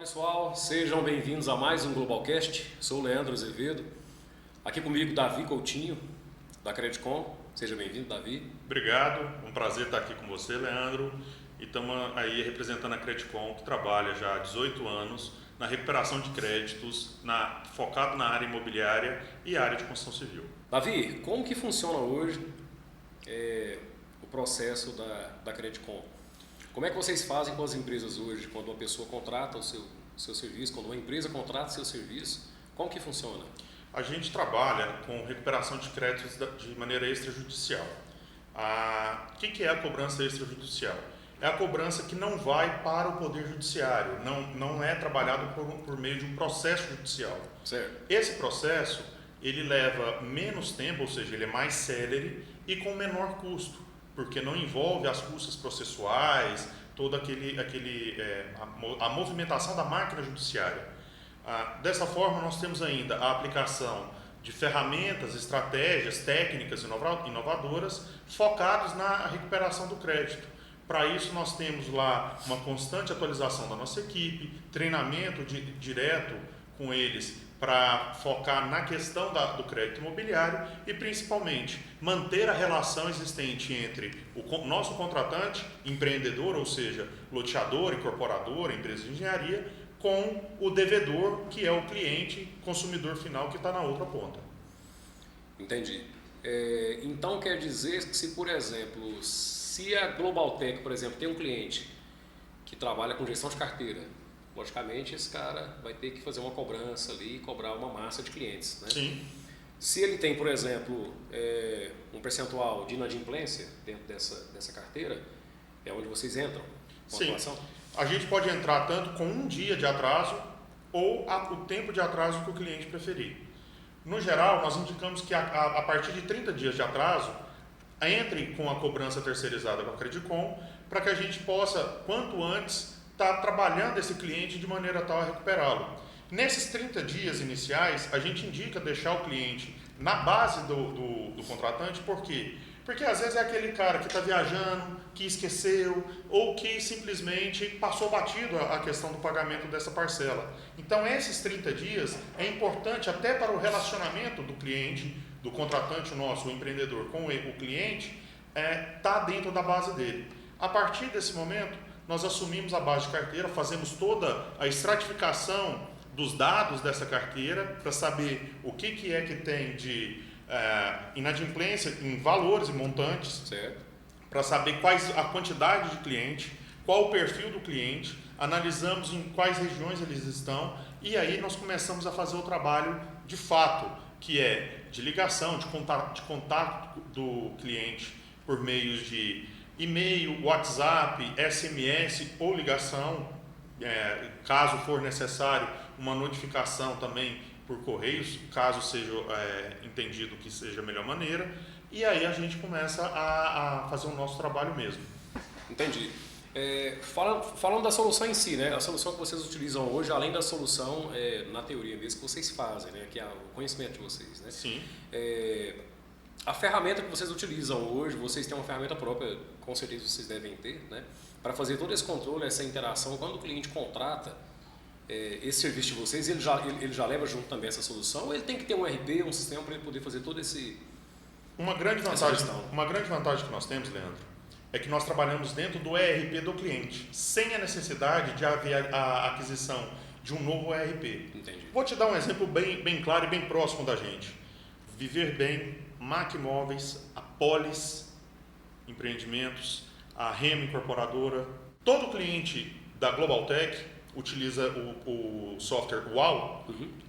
Pessoal, sejam bem-vindos a mais um Globalcast. Sou o Leandro Azevedo. Aqui comigo, Davi Coutinho, da Credicom. Seja bem-vindo, Davi. Obrigado, um prazer estar aqui com você, Leandro. E estamos aí representando a Credicom, que trabalha já há 18 anos na recuperação de créditos, focado na área imobiliária e área de construção civil. Davi, como que funciona hoje o processo da Credicom? Como é que vocês fazem com as empresas hoje, quando uma pessoa contrata o seu serviço, quando uma empresa contrata o seu serviço? Como que funciona? A gente trabalha com recuperação de créditos de maneira extrajudicial. O que é a cobrança extrajudicial? É a cobrança que não vai para o Poder Judiciário, não é trabalhado por meio de um processo judicial. Certo. Esse processo, ele leva menos tempo, ou seja, ele é mais célere e com menor custo, porque não envolve as custas processuais, toda a movimentação da máquina judiciária. Dessa forma, nós temos ainda a aplicação de ferramentas, estratégias, técnicas inovadoras focadas na recuperação do crédito. Para isso, nós temos lá uma constante atualização da nossa equipe, treinamento direto com eles para focar na questão do crédito imobiliário e, principalmente, manter a relação existente entre o nosso contratante, empreendedor, ou seja, loteador, incorporador, empresa de engenharia, com o devedor, que é o cliente, consumidor final, que está na outra ponta. Entendi. Então, quer dizer que se, por exemplo, se a Globaltech, por exemplo, tem um cliente que trabalha com gestão de carteira, logicamente esse cara vai ter que fazer uma cobrança ali e cobrar uma massa de clientes, né? Sim. Se ele tem, por exemplo, um percentual de inadimplência dentro dessa carteira, é onde vocês entram com a Sim. atuação? A gente pode entrar tanto com um dia de atraso ou o tempo de atraso que o cliente preferir. No geral, nós indicamos que a partir de 30 dias de atraso, entre com a cobrança terceirizada com a Credicom, para que a gente possa, quanto antes, estar trabalhando esse cliente de maneira tal a recuperá-lo. Nesses 30 dias iniciais, a gente indica deixar o cliente na base do contratante, por quê? Porque às vezes é aquele cara que está viajando, que esqueceu ou que simplesmente passou batido a questão do pagamento dessa parcela. Então esses 30 dias é importante até para o relacionamento do cliente, do contratante nosso, o empreendedor, com o cliente, tá dentro da base dele. A partir desse momento, nós assumimos a base de carteira, fazemos toda a estratificação dos dados dessa carteira para saber o que é que tem de inadimplência em valores e montantes, para saber a quantidade de cliente, qual o perfil do cliente, analisamos em quais regiões eles estão e aí nós começamos a fazer o trabalho de fato, que é de ligação, de contato do cliente por meios de e-mail, WhatsApp, SMS ou ligação, caso for necessário, uma notificação também por correios, caso seja entendido que seja a melhor maneira, e aí a gente começa a fazer o nosso trabalho mesmo. Entendi. Falando da solução em si, né? A solução que vocês utilizam hoje, além da solução na teoria mesmo que vocês fazem, né? Que é o conhecimento de vocês, né? Sim. A ferramenta que vocês utilizam hoje, vocês têm uma ferramenta própria, com certeza vocês devem ter, né? Para fazer todo esse controle, essa interação, quando o cliente contrata esse serviço de vocês, ele já leva junto também essa solução, ou ele tem que ter um RP, um sistema para ele poder fazer todo esse... Uma grande vantagem que nós temos, Leandro, é que nós trabalhamos dentro do ERP do cliente, sem a necessidade de haver a aquisição de um novo ERP. Entendi. Vou te dar um exemplo bem claro e bem próximo da gente. Viver Bem, MAC Imóveis, a Polis Empreendimentos, a Remo Incorporadora. Todo cliente da Globaltech utiliza o software UAU.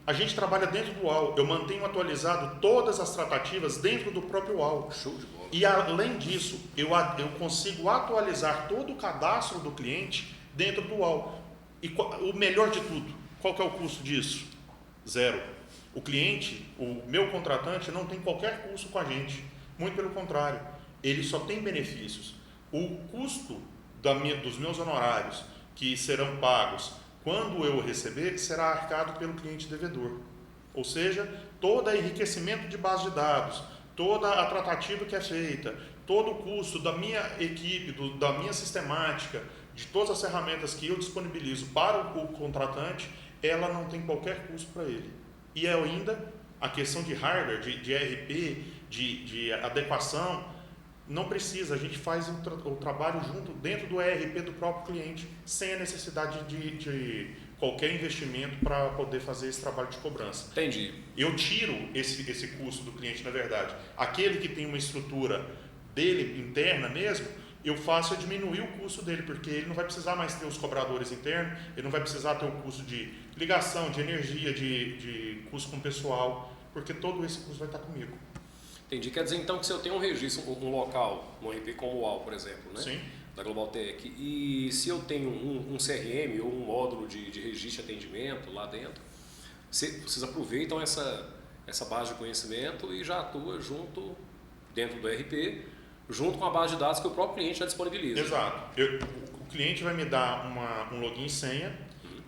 A gente trabalha dentro do UAU. Eu mantenho atualizado todas as tratativas dentro do próprio UAU. Show de bola. E além disso, eu consigo atualizar todo o cadastro do cliente dentro do UAU. E o melhor de tudo, qual que é o custo disso? Zero. O cliente, o meu contratante, não tem qualquer custo com a gente. Muito pelo contrário, ele só tem benefícios. O custo dos meus honorários, que serão pagos quando eu receber, será arcado pelo cliente devedor. Ou seja, todo o enriquecimento de base de dados, toda a tratativa que é feita, todo o custo da minha equipe, da minha sistemática, de todas as ferramentas que eu disponibilizo para o contratante, ela não tem qualquer custo para ele. E ainda a questão de hardware, de ERP, de adequação, não precisa, a gente faz o trabalho junto dentro do ERP do próprio cliente, sem a necessidade de qualquer investimento para poder fazer esse trabalho de cobrança. Entendi. Eu tiro esse custo do cliente, na verdade. Aquele que tem uma estrutura dele interna mesmo, eu faço diminuir o custo dele, porque ele não vai precisar mais ter os cobradores internos, ele não vai precisar ter o custo de ligação, de energia, de custo com o pessoal, porque todo esse custo vai estar comigo. Entendi. Quer dizer, então, que se eu tenho um registro, um local, um RP como o UAU, por exemplo, né? Sim. Da Globaltec, e se eu tenho um CRM ou um módulo de registro e atendimento lá dentro, vocês aproveitam essa base de conhecimento e já atua junto, dentro do RP, junto com a base de dados que o próprio cliente já disponibiliza. Exato. O cliente vai me dar um login e senha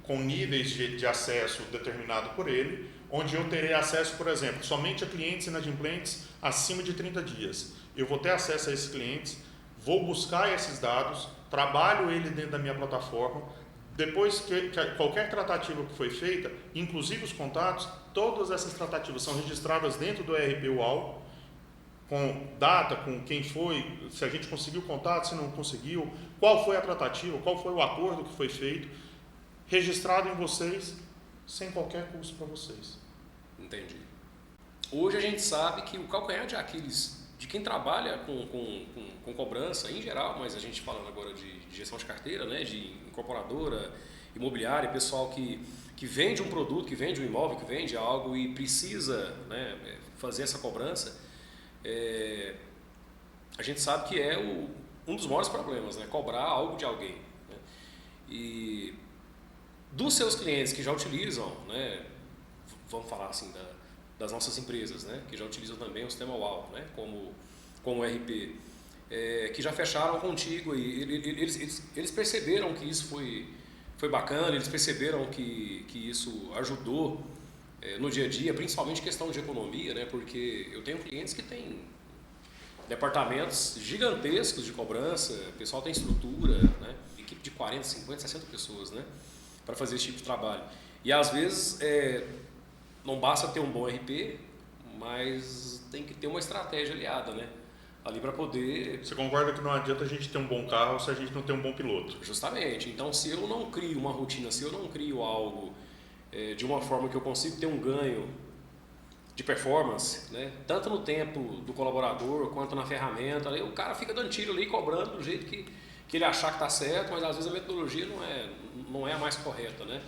com níveis de acesso determinado por ele, onde eu terei acesso, por exemplo, somente a clientes inadimplentes acima de 30 dias. Eu vou ter acesso a esses clientes, vou buscar esses dados, trabalho ele dentro da minha plataforma. Depois que qualquer tratativa que foi feita, inclusive os contatos, todas essas tratativas são registradas dentro do ERP UAU, com data, com quem foi, se a gente conseguiu contato, se não conseguiu, qual foi a tratativa, qual foi o acordo que foi feito, registrado em vocês, sem qualquer custo para vocês. Entendi. Hoje a gente sabe que o calcanhar de Aquiles de quem trabalha com cobrança em geral, mas a gente falando agora de gestão de carteira, né, de incorporadora, imobiliária, pessoal que vende um produto, que vende um imóvel, que vende algo e precisa, né, fazer essa cobrança, a gente sabe que é um dos maiores problemas, né, cobrar algo de alguém. Né, e dos seus clientes que já utilizam, né, vamos falar assim, das nossas empresas, né, que já utilizam também o sistema UAU, né, como RP, que já fecharam contigo e eles perceberam que isso foi bacana, eles perceberam que isso ajudou no dia a dia, principalmente questão de economia, né, porque eu tenho clientes que têm departamentos gigantescos de cobrança, o pessoal tem estrutura, né, equipe de 40, 50, 60 pessoas, né, para fazer esse tipo de trabalho. E às vezes não basta ter um bom RP, mas tem que ter uma estratégia aliada, né? Ali para poder... Você concorda que não adianta a gente ter um bom carro se a gente não tem um bom piloto? Justamente. Então, se eu não crio uma rotina, se eu não crio algo de uma forma que eu consigo ter um ganho de performance, né? Tanto no tempo do colaborador quanto na ferramenta, aí o cara fica dando tiro ali, cobrando do jeito que ele achar que está certo, mas às vezes a metodologia não é a mais correta, né?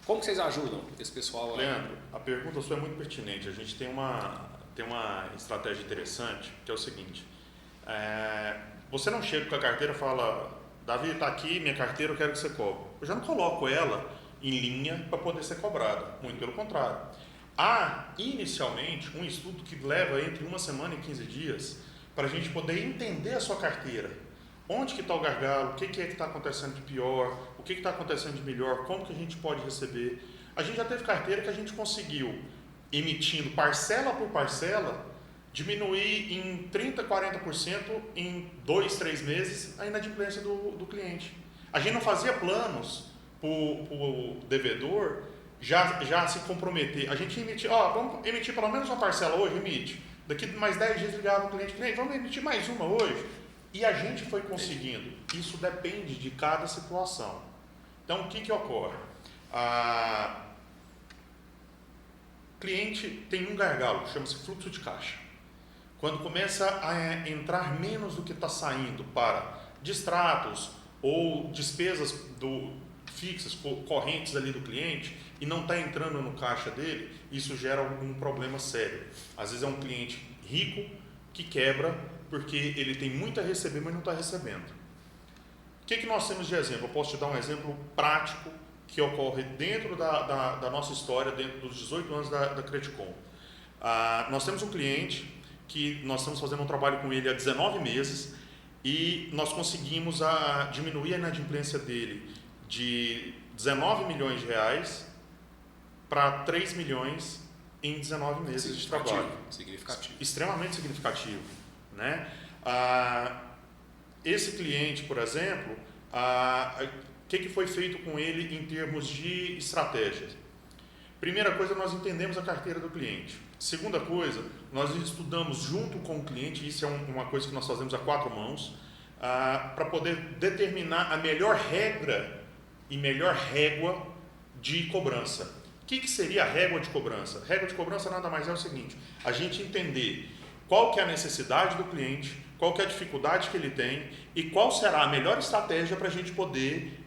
Como que vocês ajudam esse pessoal? Leandro, a pergunta sua é muito pertinente. A gente tem uma estratégia interessante, que é o seguinte. Você não chega com a carteira e fala, Davi, está aqui minha carteira, eu quero que você cobre. Eu já não coloco ela em linha para poder ser cobrada. Muito pelo contrário. Há, inicialmente, um estudo que leva entre 1 semana e 15 dias para a gente poder entender a sua carteira. Onde que está o gargalo, o que é que está acontecendo de pior, o que está acontecendo de melhor, como que a gente pode receber. A gente já teve carteira que a gente conseguiu, emitindo parcela por parcela, diminuir em 30%, 40% em 2, 3 meses a inadimplência do cliente. A gente não fazia planos para o devedor já se comprometer. A gente emitia, vamos emitir pelo menos uma parcela hoje, emite. Daqui mais 10 dias ligava o cliente, vamos emitir mais uma hoje. E a gente foi conseguindo. Isso depende de cada situação. Então, o que ocorre? Cliente tem um gargalo, chama-se fluxo de caixa. Quando começa a entrar menos do que está saindo para distratos ou despesas fixas, correntes ali do cliente, e não está entrando no caixa dele, isso gera algum problema sério. Às vezes é um cliente rico que quebra porque ele tem muito a receber, mas não está recebendo. O que nós temos de exemplo? Eu posso te dar um exemplo prático que ocorre dentro da nossa história, dentro dos 18 anos da Credicom. Nós temos um cliente que nós estamos fazendo um trabalho com ele há 19 meses e nós conseguimos diminuir a inadimplência dele de 19 milhões de reais para 3 milhões em 19 meses de trabalho. Significativo. Extremamente significativo. Né? Esse cliente, por exemplo, o que foi feito com ele em termos de estratégias? Primeira coisa, nós entendemos a carteira do cliente. Segunda coisa, nós estudamos junto com o cliente, isso é uma coisa que nós fazemos a 4 mãos, para poder determinar a melhor regra e melhor régua de cobrança. O que seria a régua de cobrança? Régua de cobrança nada mais é o seguinte, a gente entender qual que é a necessidade do cliente, qual que é a dificuldade que ele tem e qual será a melhor estratégia para a gente poder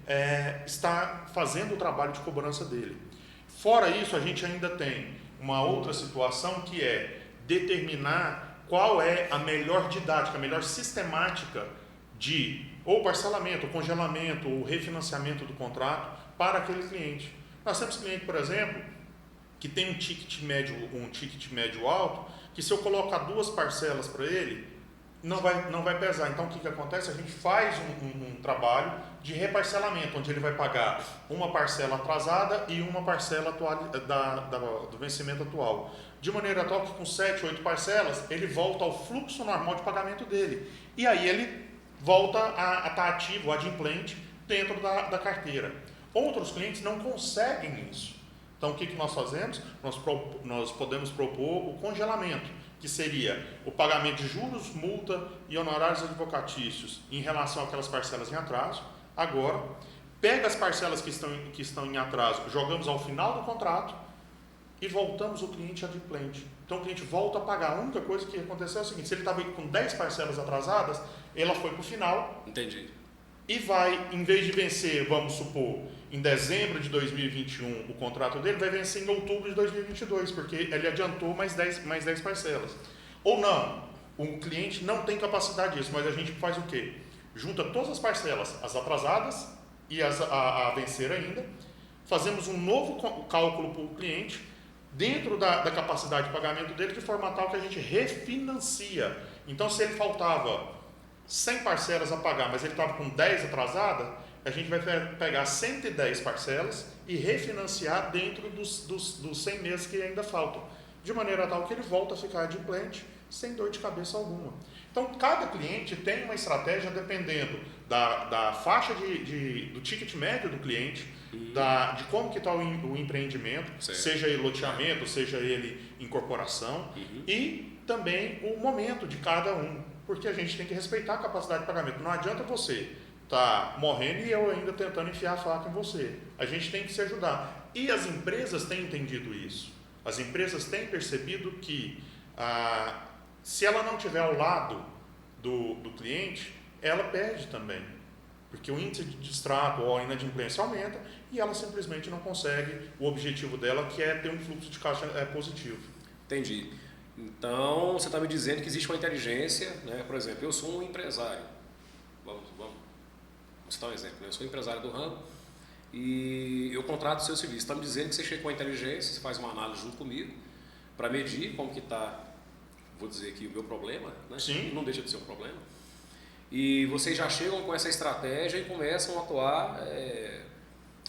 estar fazendo o trabalho de cobrança dele. Fora isso, a gente ainda tem uma outra situação que é determinar qual é a melhor didática, a melhor sistemática de ou parcelamento, ou congelamento, ou refinanciamento do contrato para aquele cliente. Nós temos cliente, por exemplo, que tem um ticket médio alto, que se eu colocar 2 parcelas para ele, não vai pesar. Então, o que acontece? A gente faz um trabalho de reparcelamento, onde ele vai pagar uma parcela atrasada e uma parcela do vencimento atual. De maneira tal que com 7, 8 parcelas, ele volta ao fluxo normal de pagamento dele. E aí ele volta a estar ativo, adimplente, dentro da carteira. Outros clientes não conseguem isso. Então, o que nós fazemos? Nós podemos propor o congelamento, que seria o pagamento de juros, multa e honorários advocatícios em relação àquelas parcelas em atraso. Agora, pega as parcelas que estão em atraso, jogamos ao final do contrato e voltamos o cliente adimplente. Então, o cliente volta a pagar. A única coisa que aconteceu é o seguinte, se ele estava com 10 parcelas atrasadas, ela foi para o final. Entendi. E vai, em vez de vencer, vamos supor, em dezembro de 2021 o contrato dele, vai vencer em outubro de 2022, porque ele adiantou mais 10 parcelas. Ou não, o cliente não tem capacidade disso, mas a gente faz o quê? Junta todas as parcelas, as atrasadas e as a vencer ainda, fazemos um novo cálculo para o cliente, dentro da capacidade de pagamento dele, de forma tal que a gente refinancia. Então, se ele faltava 100 parcelas a pagar, mas ele estava com 10 atrasadas, a gente vai pegar 110 parcelas e refinanciar dentro dos 100 meses que ainda faltam, de maneira tal que ele volta a ficar adimplente sem dor de cabeça alguma. Então, cada cliente tem uma estratégia dependendo da faixa do ticket médio do cliente, de como que está o empreendimento, certo, seja ele loteamento, seja ele incorporação, e também o momento de cada um, porque a gente tem que respeitar a capacidade de pagamento. Não adianta você estar morrendo e eu ainda tentando enfiar a faca em você. A gente tem que se ajudar. E as empresas têm entendido isso. As empresas têm percebido que se ela não estiver ao lado do cliente, ela perde também. Porque o índice de distrato ou a inadimplência aumenta e ela simplesmente não consegue o objetivo dela, que é ter um fluxo de caixa positivo. Entendi. Então, você está me dizendo que existe uma inteligência, né? Por exemplo, eu sou um empresário. Vamos citar um exemplo. Né? Eu sou empresário do ramo e eu contrato o seu serviço. Está me dizendo que você chega com a inteligência, você faz uma análise junto comigo para medir como que está, vou dizer aqui, o meu problema, né? Sim. Não deixa de ser um problema. E vocês já chegam com essa estratégia e começam a atuar.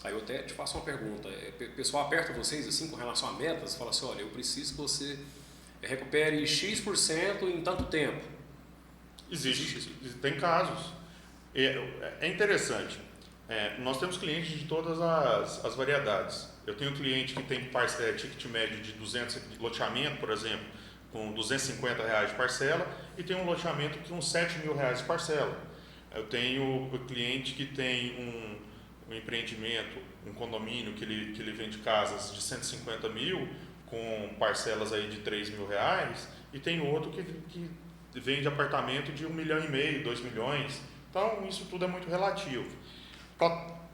Aí eu até te faço uma pergunta. O pessoal aperta vocês assim com relação a metas, fala assim, olha, eu preciso que você recupere X% em tanto tempo. Existe. Tem casos. É interessante. Nós temos clientes de todas as variedades. Eu tenho cliente que tem ticket médio de 200 de loteamento, por exemplo, com R$250 de parcela, e tem um loteamento com R$7.000 de parcela. Eu tenho cliente que tem um empreendimento, um condomínio que ele vende casas de 150 mil com parcelas aí de R$3.000, e tem outro que vende apartamento de 1,5 milhão, 2 milhões. Então, isso tudo é muito relativo.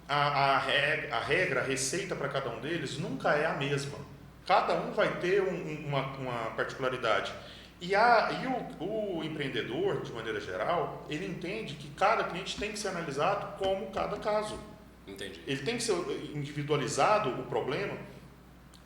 A regra, a receita para cada um deles nunca é a mesma. Cada um vai ter uma particularidade. E o empreendedor, de maneira geral, ele entende que cada cliente tem que ser analisado como cada caso. Entendi. Ele tem que ser individualizado, o problema,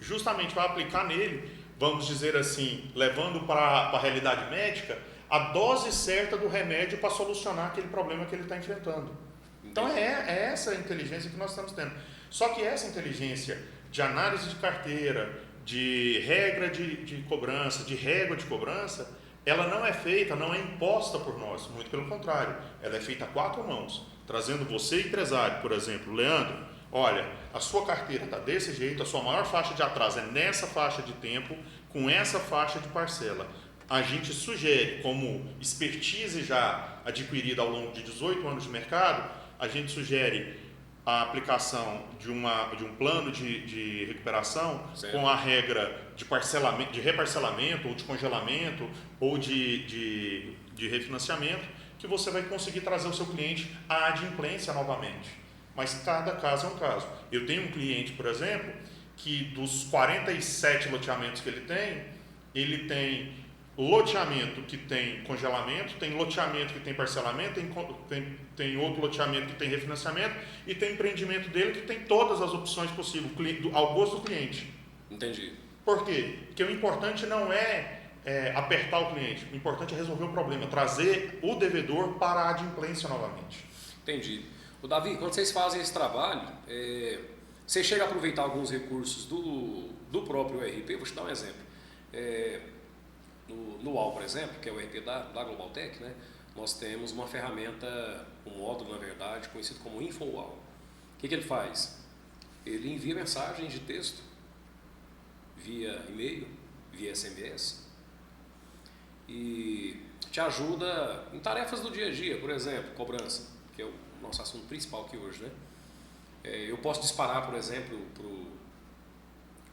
justamente para aplicar nele, vamos dizer assim, levando para a realidade médica, a dose certa do remédio para solucionar aquele problema que ele está enfrentando. Então é essa inteligência que nós estamos tendo. Só que essa inteligência de análise de carteira, de regra de cobrança, de régua de cobrança, ela não é feita, não é imposta por nós, muito pelo contrário, ela é feita a 4 mãos, trazendo você, empresário, por exemplo, Leandro, olha, a sua carteira está desse jeito, a sua maior faixa de atraso é nessa faixa de tempo, com essa faixa de parcela. A gente sugere, como expertise já adquirida ao longo de 18 anos de mercado, a gente sugere a aplicação de um plano de recuperação, certo, com a regra de parcelamento, de reparcelamento, ou de congelamento, ou de refinanciamento, que você vai conseguir trazer o seu cliente à adimplência novamente. Mas cada caso é um caso. Eu tenho um cliente, por exemplo, que dos 47 loteamentos que ele tem loteamento que tem congelamento, tem loteamento que tem parcelamento, tem outro loteamento que tem refinanciamento e tem empreendimento dele que tem todas as opções possíveis, ao gosto do cliente. Entendi. Por quê? Porque o importante não é apertar o cliente, o importante é resolver o problema, trazer o devedor para a adimplência novamente. Entendi. O Davi, quando vocês fazem esse trabalho, você chega a aproveitar alguns recursos do próprio ERP. Vou te dar um exemplo. No UAU, por exemplo, que é o ERP da Globaltec, né, nós temos uma ferramenta, um módulo, na verdade, conhecido como InfoUAU. O que ele faz? Ele envia mensagens de texto via e-mail, via SMS, e te ajuda em tarefas do dia a dia, por exemplo, cobrança, que é o nosso assunto principal aqui hoje, né? Eu posso disparar, por exemplo,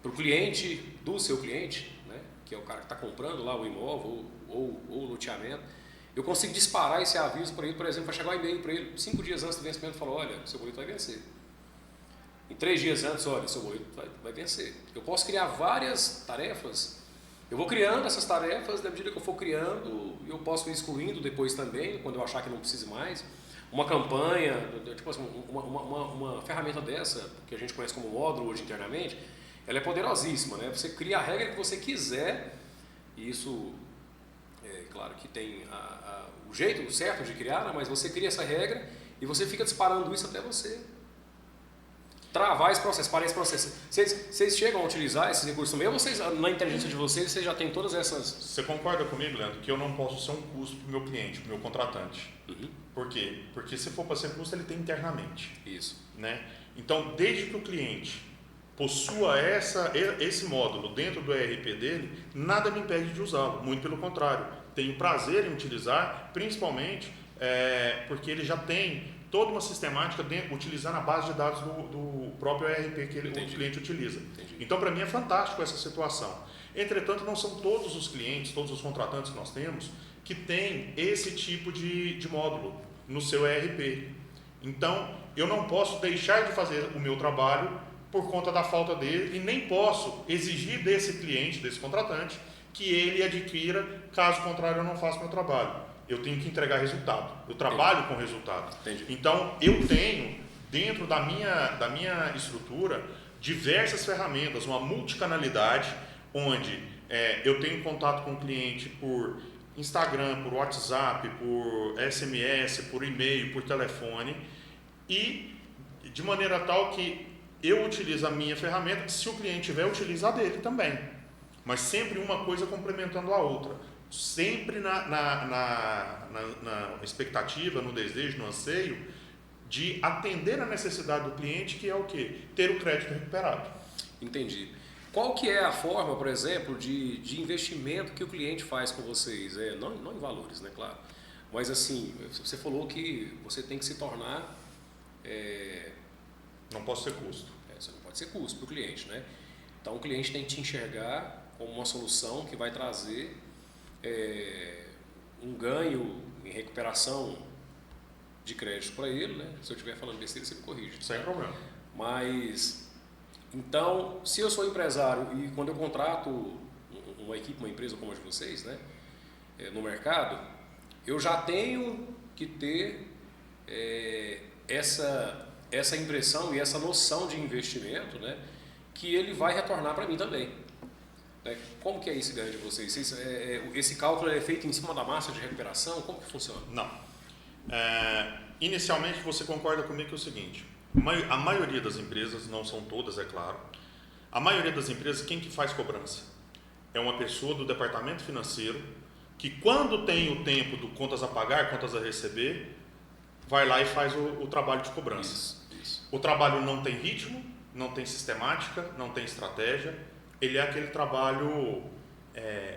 para o cliente do seu cliente, né, que é o cara que está comprando lá o imóvel ou o loteamento, eu consigo disparar esse aviso para ele, por exemplo, vai chegar um e-mail para ele 5 dias antes do vencimento e falar, olha, seu boleto vai vencer. Em 3 dias antes, olha, seu boleto vai vencer. Eu posso criar várias tarefas, eu vou criando essas tarefas, na medida que eu for criando, eu posso ir excluindo depois também, quando eu achar que não precise mais. Uma campanha, tipo assim, uma ferramenta dessa, que a gente conhece como módulo hoje internamente, ela é poderosíssima, né? Você cria a regra que você quiser, e isso, claro que tem o jeito certo de criar, né? Mas você cria essa regra e você fica disparando isso até você travar esse processo, parar esse processo. Vocês chegam a utilizar esses recursos também, ou vocês, na inteligência de vocês já tem todas essas... Você concorda comigo, Leandro, que eu não posso ser um custo para o meu cliente, para o meu contratante? Uhum. Por quê? Porque se for para ser custo, ele tem internamente. Isso. Né? Então, desde que o cliente possua esse módulo dentro do ERP dele, nada me impede de usá-lo, muito pelo contrário. Tenho prazer em utilizar, principalmente porque ele já tem toda uma sistemática utilizando a base de dados do próprio ERP que o cliente utiliza. Entendi. Então, para mim é fantástico essa situação. Entretanto, não são todos os clientes, todos os contratantes que nós temos, que têm esse tipo de módulo no seu ERP. Então, eu não posso deixar de fazer o meu trabalho por conta da falta dele e nem posso exigir desse cliente, desse contratante, que ele adquira, caso contrário eu não faço meu trabalho. Eu tenho que entregar resultado, eu trabalho com resultado. Entendi. Então, eu tenho, dentro da minha estrutura, diversas ferramentas, uma multicanalidade, onde eu tenho contato com o cliente por Instagram, por WhatsApp, por SMS, por e-mail, por telefone, e de maneira tal que eu utilizo a minha ferramenta, se o cliente tiver, utiliza a dele também. Mas sempre uma coisa complementando a outra. Sempre na expectativa, no desejo, no anseio de atender a necessidade do cliente, que é o quê? Ter o crédito recuperado. Entendi. Qual que é a forma, por exemplo, de investimento que o cliente faz com vocês? Não em valores, né, claro. Mas assim, você falou que você tem que se tornar... Não posso ser custo. Você não pode ser custo para o cliente, né? Então o cliente tem que te enxergar como uma solução que vai trazer um ganho em recuperação de crédito para ele, né? Se eu estiver falando besteira, você me corrige. Sem problema. Mas, então, se eu sou empresário e quando eu contrato uma equipe, uma empresa como a de vocês, né, no mercado, eu já tenho que ter essa impressão e essa noção de investimento, né, que ele vai retornar para mim também. Como que é esse ganho de vocês? Esse cálculo é feito em cima da massa de recuperação? Como que funciona? Não. Inicialmente você concorda comigo que é o seguinte, a maioria das empresas, não são todas, é claro, a maioria das empresas, quem que faz cobrança? É uma pessoa do departamento financeiro que quando tem o tempo do contas a pagar, contas a receber, vai lá e faz o trabalho de cobrança. Isso. O trabalho não tem ritmo, não tem sistemática, não tem estratégia, ele é aquele trabalho,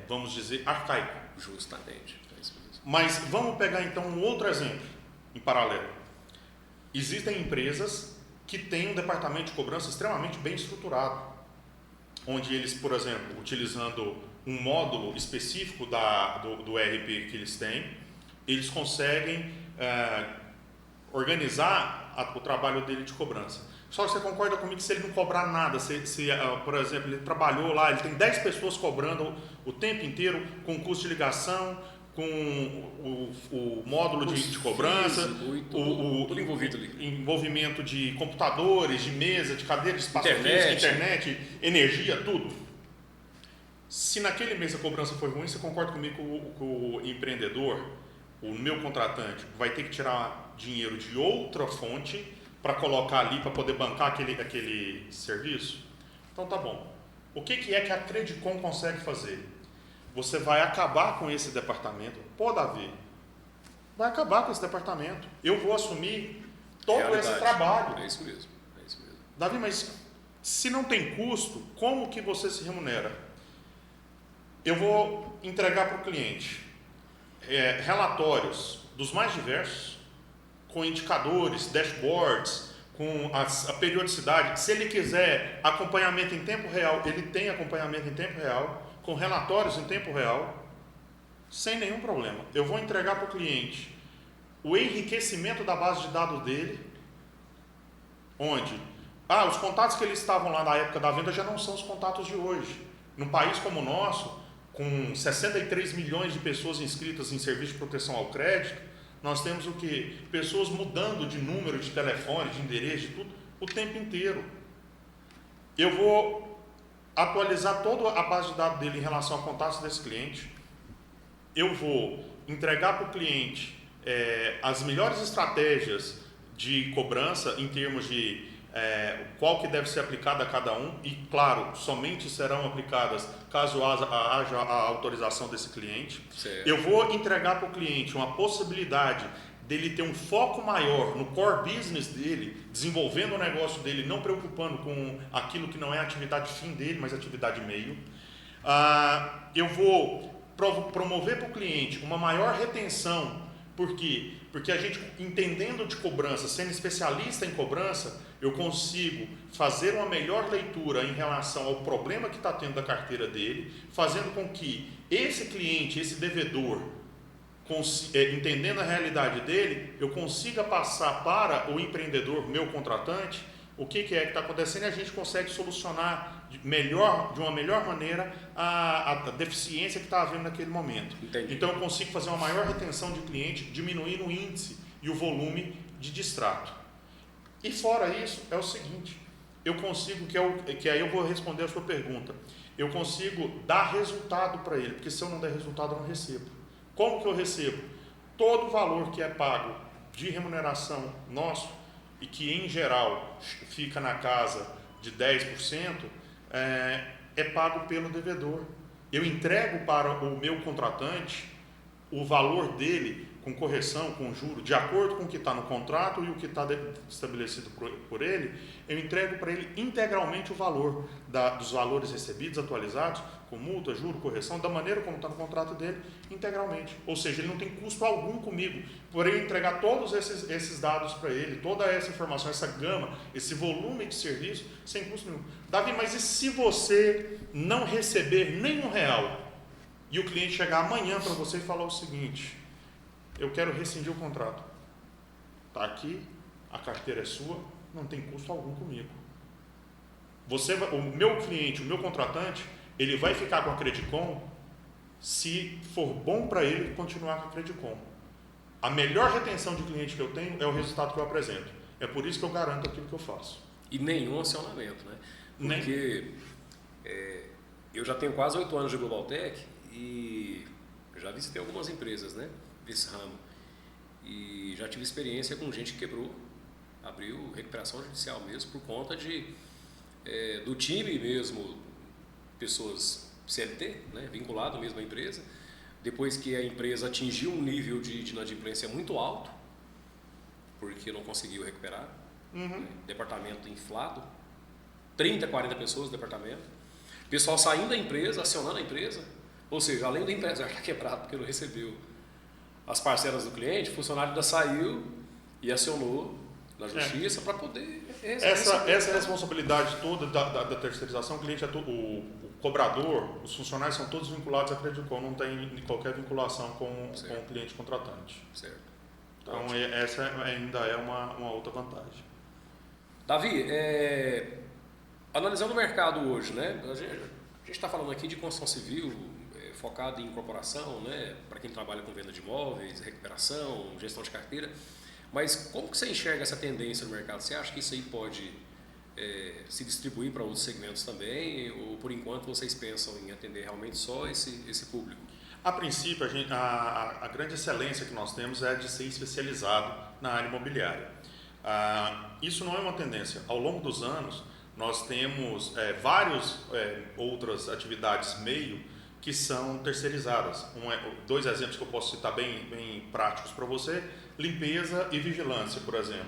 vamos dizer, arcaico. Justamente. É isso mesmo. Mas vamos pegar então um outro exemplo em paralelo. Existem empresas que têm um departamento de cobrança extremamente bem estruturado, onde eles, por exemplo, utilizando um módulo específico do ERP que eles têm, eles conseguem organizar o trabalho dele de cobrança. Só que você concorda comigo que se ele não cobrar nada, por exemplo, ele trabalhou lá, ele tem 10 pessoas cobrando o tempo inteiro, com custo de ligação, com o módulo de cobrança, tudo envolvido ali. Envolvimento de computadores, de mesa, de cadeira, de espaço físico, internet, energia, tudo. Se naquele mês a cobrança foi ruim, você concorda comigo que o empreendedor, o meu contratante, vai ter que tirar dinheiro de outra fonte para colocar ali, para poder bancar aquele serviço? Então tá bom. O que é que a Credicom consegue fazer? Você vai acabar com esse departamento. Pô, Davi, vai acabar com esse departamento. Eu vou assumir todo esse trabalho. É isso mesmo. Davi, mas se não tem custo, como que você se remunera? Eu vou entregar para o cliente relatórios dos mais diversos, com indicadores, dashboards, com a periodicidade. Se ele quiser acompanhamento em tempo real, ele tem acompanhamento em tempo real, com relatórios em tempo real, sem nenhum problema. Eu vou entregar para o cliente o enriquecimento da base de dados dele, onde os contatos que eles estavam lá na época da venda já não são os contatos de hoje. Num país como o nosso, com 63 milhões de pessoas inscritas em serviço de proteção ao crédito, nós temos o quê? Pessoas mudando de número de telefone, de endereço, de tudo, o tempo inteiro. Eu vou atualizar toda a base de dados dele em relação a contatos desse cliente. Eu vou entregar para o cliente as melhores estratégias de cobrança em termos de qual que deve ser aplicada a cada um e, claro, somente serão aplicadas caso haja a autorização desse cliente. Certo. Eu vou entregar para o cliente uma possibilidade dele ter um foco maior no core business dele, desenvolvendo o negócio dele, não preocupando com aquilo que não é a atividade fim dele, mas atividade meio. Eu vou promover para o cliente uma maior retenção. Por quê? Porque a gente, entendendo de cobrança, sendo especialista em cobrança, eu consigo fazer uma melhor leitura em relação ao problema que está tendo da carteira dele, fazendo com que esse cliente, esse devedor, entendendo a realidade dele, eu consiga passar para o empreendedor, meu contratante, o que é que está acontecendo, e a gente consegue solucionar de uma melhor maneira a deficiência que está havendo naquele momento. Entendi. Então eu consigo fazer uma maior retenção de cliente, diminuindo o índice e o volume de distrato. E fora isso, é o seguinte, eu consigo, que aí eu vou responder a sua pergunta, eu consigo dar resultado para ele, porque se eu não der resultado eu não recebo. Como que eu recebo? Todo o valor que é pago de remuneração nosso, e que em geral fica na casa de 10%, é pago pelo devedor. Eu entrego para o meu contratante o valor dele com correção, com juro, de acordo com o que está no contrato e o que está estabelecido por ele, eu entrego para ele integralmente o valor dos valores recebidos, atualizados, com multa, juro, correção, da maneira como está no contrato dele, integralmente. Ou seja, ele não tem custo algum comigo, por eu entregar todos esses dados para ele, toda essa informação, essa gama, esse volume de serviço, sem custo nenhum. Davi, mas e se você não receber nenhum real e o cliente chegar amanhã para você e falar o seguinte: eu quero rescindir o contrato. Está aqui, a carteira é sua, não tem custo algum comigo. O meu cliente, o meu contratante, ele vai ficar com a Credicom se for bom para ele continuar com a Credicom. A melhor retenção de cliente que eu tenho é o resultado que eu apresento. É por isso que eu garanto aquilo que eu faço. E nenhum acionamento, né? Porque eu já tenho quase 8 anos de Globaltech e já visitei algumas empresas, né? Desse ramo. E já tive experiência com gente que quebrou, abriu recuperação judicial mesmo por conta do time mesmo, pessoas CLT, né, vinculado mesmo à empresa, depois que a empresa atingiu um nível de inadimplência muito alto, porque não conseguiu recuperar, departamento inflado, 30, 40 pessoas no departamento, pessoal saindo da empresa, acionando a empresa, ou seja, além do empresário estar quebrado porque não recebeu as parcelas do cliente, o funcionário ainda saiu e acionou na justiça para poder essa responsabilidade toda da terceirização, o cliente o cobrador, os funcionários são todos vinculados à Credicom, não tem qualquer vinculação com o cliente contratante. Certo. Então essa ainda é uma outra vantagem. Davi, analisando o mercado hoje, né? A gente está falando aqui de construção civil focada em incorporação, né? Para quem trabalha com venda de imóveis, recuperação, gestão de carteira. Mas como que você enxerga essa tendência no mercado? Você acha que isso aí pode se distribuir para outros segmentos também? Ou por enquanto vocês pensam em atender realmente só esse público? A princípio, a grande excelência que nós temos é de ser especializado na área imobiliária. Isso não é uma tendência. Ao longo dos anos, nós temos várias outras atividades meio que são terceirizadas. Dois exemplos que eu posso citar bem práticos para você: limpeza e vigilância, por exemplo.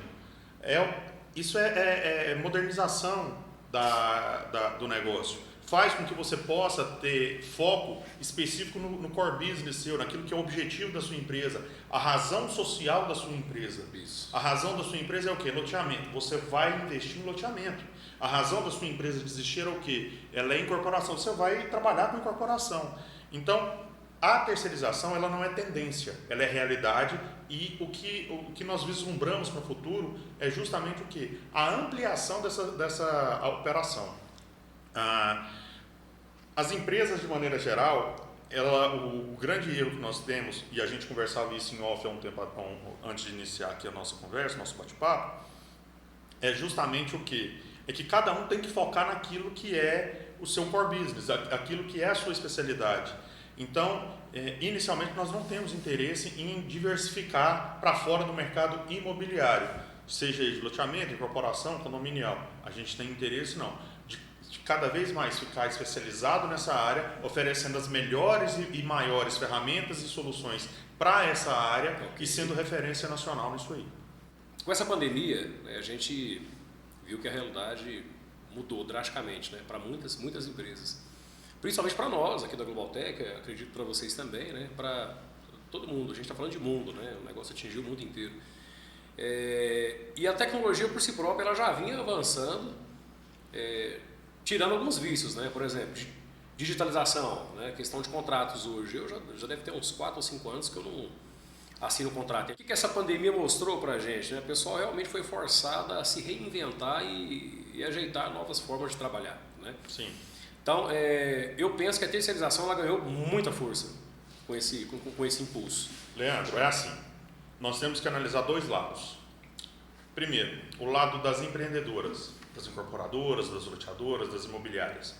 Isso é modernização do negócio. Faz com que você possa ter foco específico no core business seu, naquilo que é o objetivo da sua empresa, a razão social da sua empresa. Isso. A razão da sua empresa é o quê? Loteamento. Você vai investir em loteamento. A razão da sua empresa de existir é o quê? Ela é incorporação. Você vai trabalhar com incorporação. Então, a terceirização ela não é tendência, ela é realidade, e o que nós vislumbramos para o futuro é justamente o quê? A ampliação dessa operação. As empresas, de maneira geral, o grande erro que nós temos, e a gente conversava isso em off há um tempo antes de iniciar aqui a nossa conversa, nosso bate-papo, é justamente o quê? É que cada um tem que focar naquilo que é o seu core business, aquilo que é a sua especialidade. Então, inicialmente nós não temos interesse em diversificar para fora do mercado imobiliário, seja de loteamento, incorporação, condominial. A gente tem interesse de cada vez mais ficar especializado nessa área, oferecendo as melhores e maiores ferramentas e soluções para essa área e sendo referência nacional nisso aí. Com essa pandemia, a gente viu que a realidade mudou drasticamente, né, para muitas empresas. Principalmente para nós aqui da Globaltec, acredito para vocês também, né, para todo mundo. A gente está falando de mundo, né, o negócio atingiu o mundo inteiro. E a tecnologia por si própria ela já vinha avançando, tirando alguns vícios, né, por exemplo, digitalização, né, questão de contratos hoje. Eu já deve ter uns 4 ou 5 anos que eu não assino contrato. O que essa pandemia mostrou para a gente? Né? O pessoal realmente foi forçado a se reinventar e ajeitar novas formas de trabalhar. Né? Sim. Então, eu penso que a terceirização ela ganhou muita força com esse impulso. Leandro, é assim. Nós temos que analisar dois lados. Primeiro, o lado das empreendedoras, das incorporadoras, das loteadoras, das imobiliárias.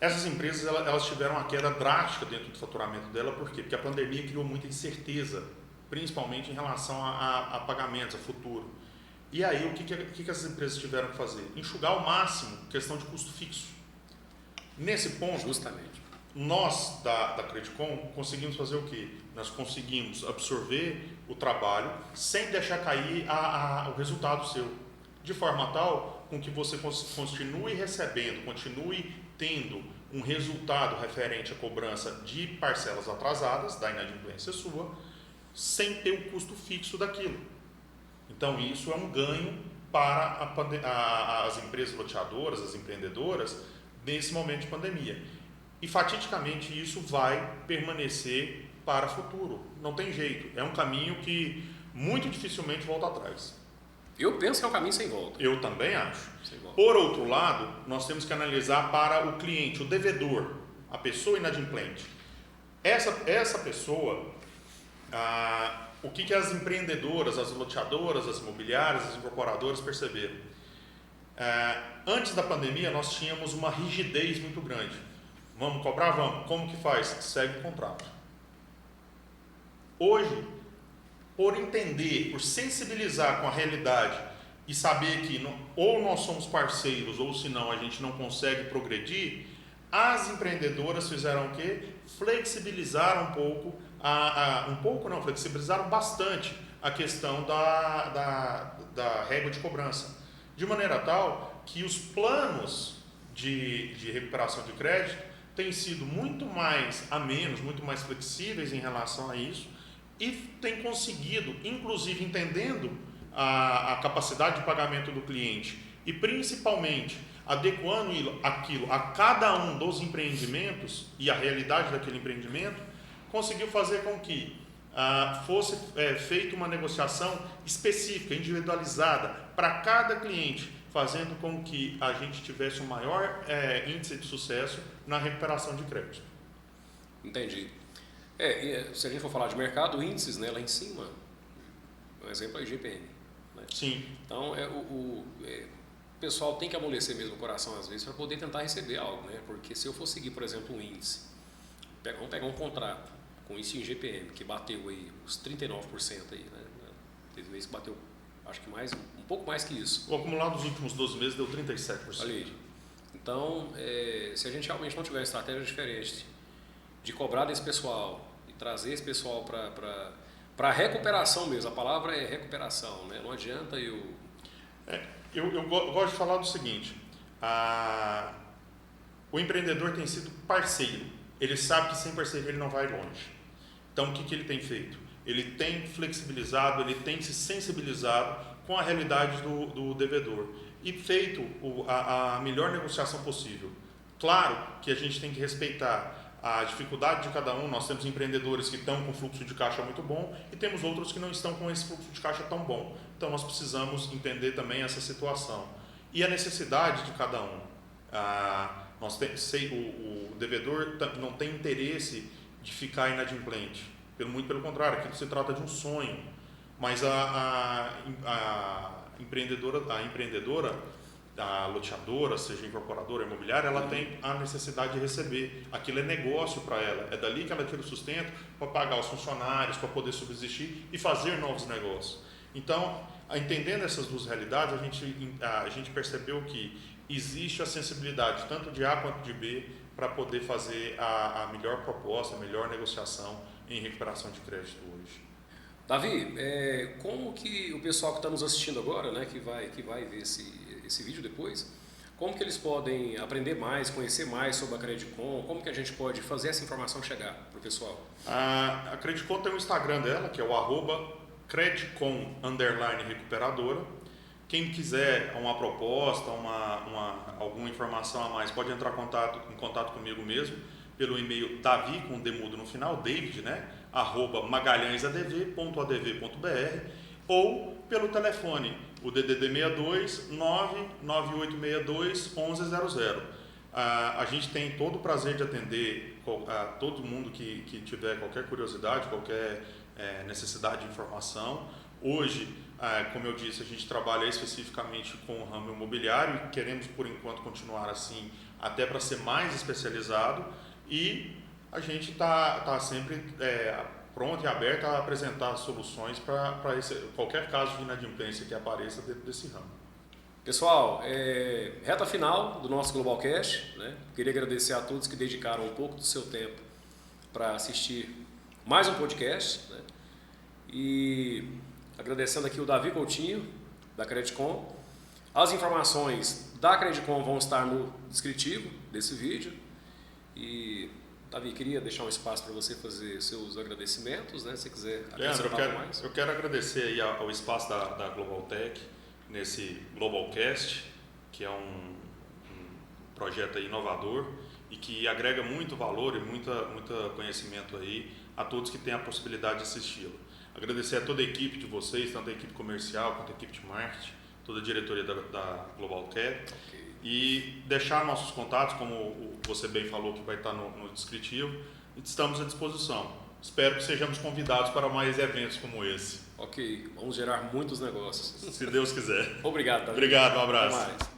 Essas empresas elas tiveram uma queda drástica dentro do faturamento dela, por quê? Porque a pandemia criou muita incerteza, principalmente em relação a pagamentos, a futuro. E aí, o que essas empresas tiveram que fazer? Enxugar ao máximo questão de custo fixo. Nesse ponto, justamente, nós da Credicom conseguimos fazer o quê? Nós conseguimos absorver o trabalho sem deixar cair o resultado seu, de forma tal com que você continue recebendo, continue tendo um resultado referente à cobrança de parcelas atrasadas da inadimplência sua, sem ter o custo fixo daquilo. Então isso é um ganho para as empresas loteadoras, as empreendedoras, nesse momento de pandemia. E fatidicamente isso vai permanecer para o futuro. Não tem jeito. É um caminho que muito dificilmente volta atrás. Eu penso que é um caminho sem volta. Eu também acho. Sem volta. Por outro lado, nós temos que analisar para o cliente, o devedor, a pessoa inadimplente. Essa pessoa, o que as empreendedoras, as loteadoras, as imobiliárias, as incorporadoras perceberam? Antes da pandemia, nós tínhamos uma rigidez muito grande. Vamos cobrar? Vamos. Como que faz? Segue o contrato. Hoje, por entender, por sensibilizar com a realidade e saber que ou nós somos parceiros ou senão a gente não consegue progredir, as empreendedoras fizeram o quê? Flexibilizaram flexibilizaram bastante a questão da régua de cobrança, de maneira tal que os planos de recuperação de crédito têm sido muito mais amenos, muito mais flexíveis em relação a isso e têm conseguido, inclusive entendendo a capacidade de pagamento do cliente e principalmente adequando aquilo a cada um dos empreendimentos e a realidade daquele empreendimento, conseguiu fazer com que fosse feita uma negociação específica, individualizada para cada cliente, fazendo com que a gente tivesse um maior índice de sucesso na recuperação de crédito. Entendi. Se a gente for falar de mercado, índices, né, lá em cima, um exemplo é o IGPM. Né? Sim. Então, o pessoal tem que amolecer mesmo o coração às vezes para poder tentar receber algo, né? Porque se eu for seguir, por exemplo, um índice, vamos pegar um contrato com índice em GPM, que bateu aí os 39% aí, né? Teve mês que bateu, acho que um pouco mais que isso. O acumulado dos últimos 12 meses deu 37%. Olha aí. Então, se a gente realmente não tiver uma estratégia diferente de cobrar desse pessoal e trazer esse pessoal para recuperação mesmo, a palavra é recuperação, né? Não adianta eu gosto de falar do seguinte, o empreendedor tem sido parceiro, ele sabe que sem parceria ele não vai longe. Então o que ele tem feito? Ele tem flexibilizado, ele tem se sensibilizado com a realidade do devedor e feito a melhor negociação possível. Claro que a gente tem que respeitar a dificuldade de cada um. Nós temos empreendedores que estão com fluxo de caixa muito bom e temos outros que não estão com esse fluxo de caixa tão bom. Então nós precisamos entender também essa situação e a necessidade de cada um. O devedor não tem interesse de ficar inadimplente, muito pelo contrário, aquilo se trata de um sonho, mas a empreendedora, a loteadora, seja incorporadora, imobiliária, ela tem a necessidade de receber. Aquilo é negócio para ela. É dali que ela tira o sustento para pagar os funcionários, para poder subsistir e fazer novos negócios. Então, entendendo essas duas realidades, a gente percebeu que existe a sensibilidade tanto de A quanto de B para poder fazer a melhor proposta, a melhor negociação em recuperação de crédito hoje. Davi, como que o pessoal que está nos assistindo agora, né, que vai ver esse vídeo depois, como que eles podem aprender mais, conhecer mais sobre a Credicom, como que a gente pode fazer essa informação chegar para o pessoal? A Credicom tem um Instagram dela, que é o @Credicom_recuperadora. Quem quiser uma proposta, alguma informação a mais, pode entrar em contato comigo mesmo, pelo e-mail Davi, com demudo no final, David, né? @magalhãesadv.adv.br ou pelo telefone, o DDD 62 99862 1100. A gente tem todo o prazer de atender a todo mundo que tiver qualquer curiosidade, qualquer necessidade de informação. Hoje, como eu disse, a gente trabalha especificamente com o ramo imobiliário e queremos, por enquanto, continuar assim, até para ser mais especializado, e a gente está sempre pronto e aberto a apresentar soluções para qualquer caso de inadimplência que apareça dentro desse ramo. Pessoal, reta final do nosso Globalcast, né? Queria agradecer a todos que dedicaram um pouco do seu tempo para assistir mais um podcast, né? E agradecendo aqui o Davi Coutinho, da Credicom. As informações da Credicom vão estar no descritivo desse vídeo. E, Davi, queria deixar um espaço para você fazer seus agradecimentos, né? Se quiser acrescentar algo mais. Eu quero agradecer aí ao espaço da Globaltech, nesse Globalcast, que é um projeto aí inovador e que agrega muito valor e muito conhecimento aí a todos que têm a possibilidade de assisti-lo. Agradecer a toda a equipe de vocês, tanto a equipe comercial quanto a equipe de marketing, toda a diretoria da Globaltech. Okay. E deixar nossos contatos, como você bem falou, que vai estar no descritivo, e estamos à disposição. Espero que sejamos convidados para mais eventos como esse. Ok, vamos gerar muitos negócios. Se Deus quiser. Obrigado, Davi. Obrigado, um abraço. Até mais.